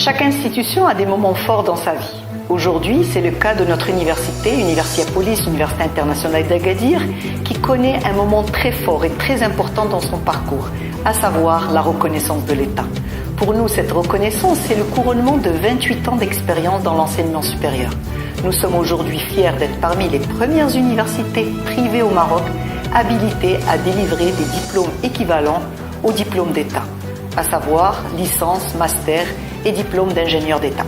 Chaque institution a des moments forts dans sa vie. Aujourd'hui, c'est le cas de notre université, Universiapolis, Université internationale d'Agadir, qui connaît un moment très fort et très important dans son parcours, à savoir la reconnaissance de l'État. Pour nous, cette reconnaissance, c'est le couronnement de 28 ans d'expérience dans l'enseignement supérieur. Nous sommes aujourd'hui fiers d'être parmi les premières universités privées au Maroc habilitées à délivrer des diplômes équivalents aux diplômes d'État, à savoir licence, master et diplôme d'ingénieur d'État.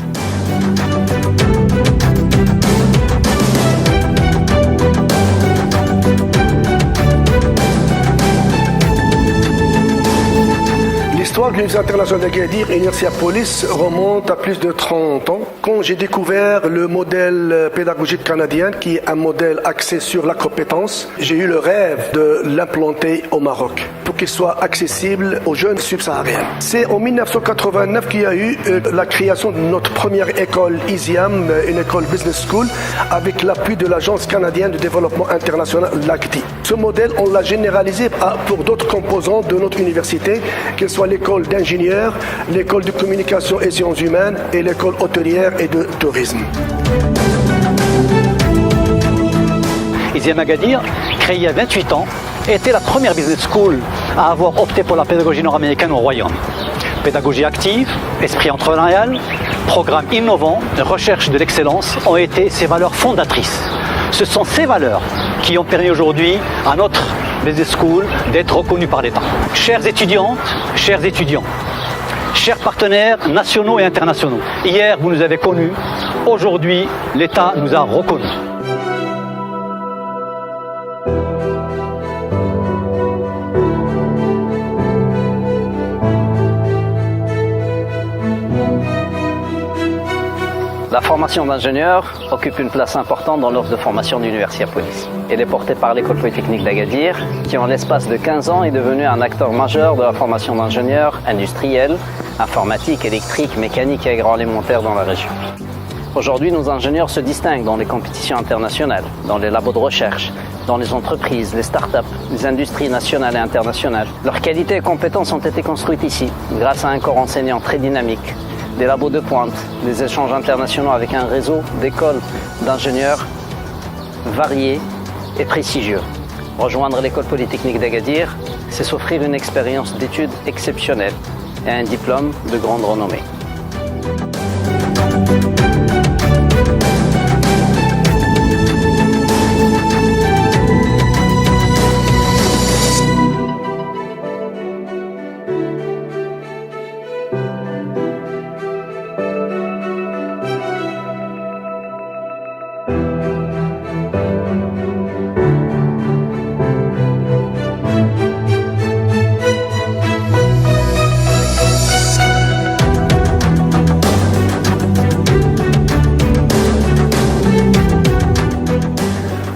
L'histoire de l'Université internationale d'Agadir et Universiapolis remonte à plus de 30 ans, quand j'ai découvert le modèle pédagogique canadien, qui est un modèle axé sur la compétence. J'ai eu le rêve de l'implanter au Maroc, pour qu'il soit accessible aux jeunes subsahariens. C'est en 1989 qu'il y a eu la création de notre première école ISIAM, une école business school, avec l'appui de l'Agence canadienne de développement international, l'ACTI. Ce modèle, on l'a généralisé pour d'autres composants de notre université, qu'elles soient l'école d'ingénieurs, l'école de communication et sciences humaines et l'école hôtelière et de tourisme. ISIAM Agadir, créée il y a 28 ans, était la première business school à avoir opté pour la pédagogie nord-américaine au Royaume. Pédagogie active, esprit entrepreneurial, programme innovant, recherche de l'excellence ont été ses valeurs fondatrices. Ce sont ces valeurs qui ont permis aujourd'hui à notre business school d'être reconnue par l'État. Chères étudiantes, chers étudiants, chers partenaires nationaux et internationaux, hier vous nous avez connus, aujourd'hui l'État nous a reconnus. La formation d'ingénieurs occupe une place importante dans l'offre de formation d'Universiapolis. Elle est portée par l'École polytechnique d'Agadir, qui en l'espace de 15 ans est devenue un acteur majeur de la formation d'ingénieurs industriels, informatiques, électriques, mécaniques et agroalimentaires dans la région. Aujourd'hui, nos ingénieurs se distinguent dans les compétitions internationales, dans les labos de recherche, dans les entreprises, les start-up, les industries nationales et internationales. Leurs qualités et compétences ont été construites ici, grâce à un corps enseignant très dynamique, des labos de pointe, des échanges internationaux avec un réseau d'écoles d'ingénieurs variés et prestigieux. Rejoindre l'École polytechnique d'Agadir, c'est s'offrir une expérience d'études exceptionnelle et un diplôme de grande renommée.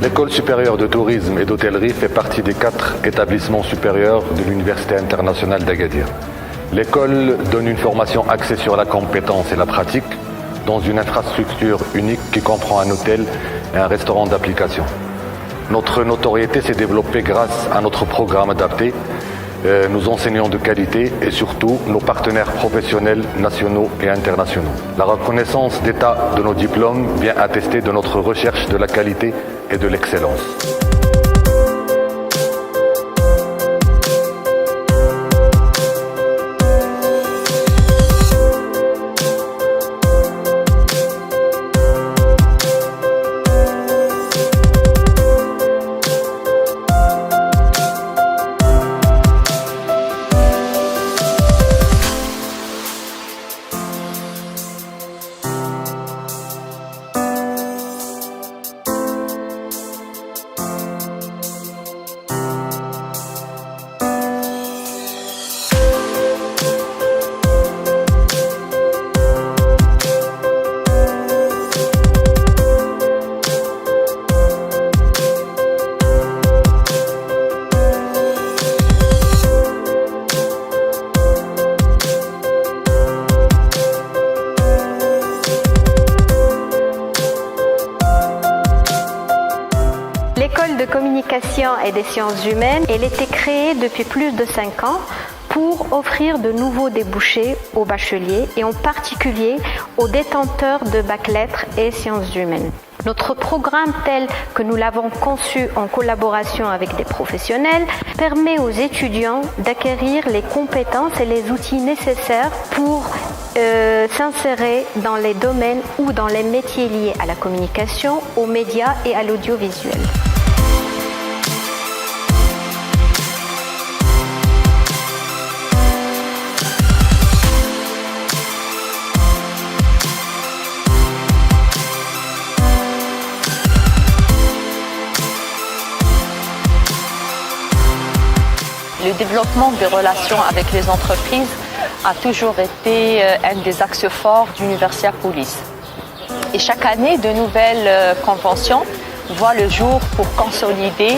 L'École supérieure de tourisme et d'hôtellerie fait partie des 4 établissements supérieurs de l'Université internationale d'Agadir. L'école donne une formation axée sur la compétence et la pratique dans une infrastructure unique qui comprend un hôtel et un restaurant d'application. Notre notoriété s'est développée grâce à notre programme adapté, nos enseignants de qualité et surtout nos partenaires professionnels nationaux et internationaux. La reconnaissance d'État de nos diplômes vient attester de notre recherche de la qualité et de l'excellence. L'école de communication et des sciences humaines, elle était créée depuis plus de 5 ans pour offrir de nouveaux débouchés aux bacheliers et en particulier aux détenteurs de bac lettres et sciences humaines. Notre programme tel que nous l'avons conçu en collaboration avec des professionnels permet aux étudiants d'acquérir les compétences et les outils nécessaires pour s'insérer dans les domaines ou dans les métiers liés à la communication, aux médias et à l'audiovisuel. Le développement des relations avec les entreprises a toujours été un des axes forts d'Universia Police. Et chaque année, de nouvelles conventions voient le jour pour consolider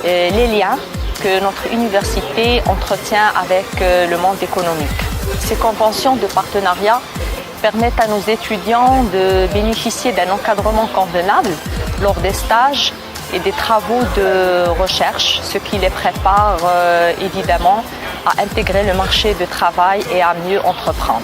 les liens que notre université entretient avec le monde économique. Ces conventions de partenariat permettent à nos étudiants de bénéficier d'un encadrement convenable lors des stages et des travaux de recherche, ce qui les prépare évidemment à intégrer le marché du travail et à mieux entreprendre.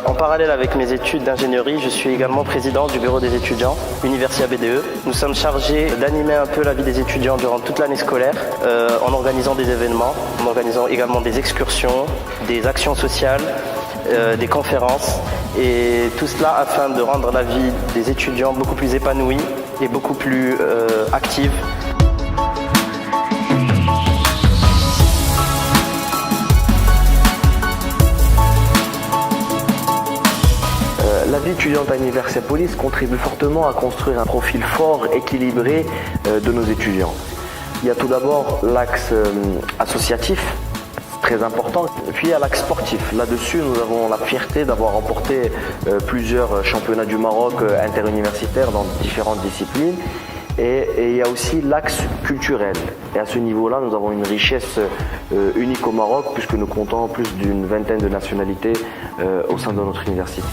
En parallèle avec mes études d'ingénierie, je suis également président du bureau des étudiants, Universia BDE. Nous sommes chargés d'animer un peu la vie des étudiants durant toute l'année scolaire, en organisant des événements, en organisant également des excursions, des actions sociales, des conférences, et tout cela afin de rendre la vie des étudiants beaucoup plus épanouie et beaucoup plus active. La vie étudiante à Universia Police contribue fortement à construire un profil fort, équilibré de nos étudiants. Il y a tout d'abord l'axe associatif, très important, puis il y a l'axe sportif. Là-dessus, nous avons la fierté d'avoir remporté plusieurs championnats du Maroc interuniversitaires dans différentes disciplines. Et il y a aussi l'axe culturel. Et à ce niveau-là, nous avons une richesse unique au Maroc, puisque nous comptons plus d'une vingtaine de nationalités au sein de notre université.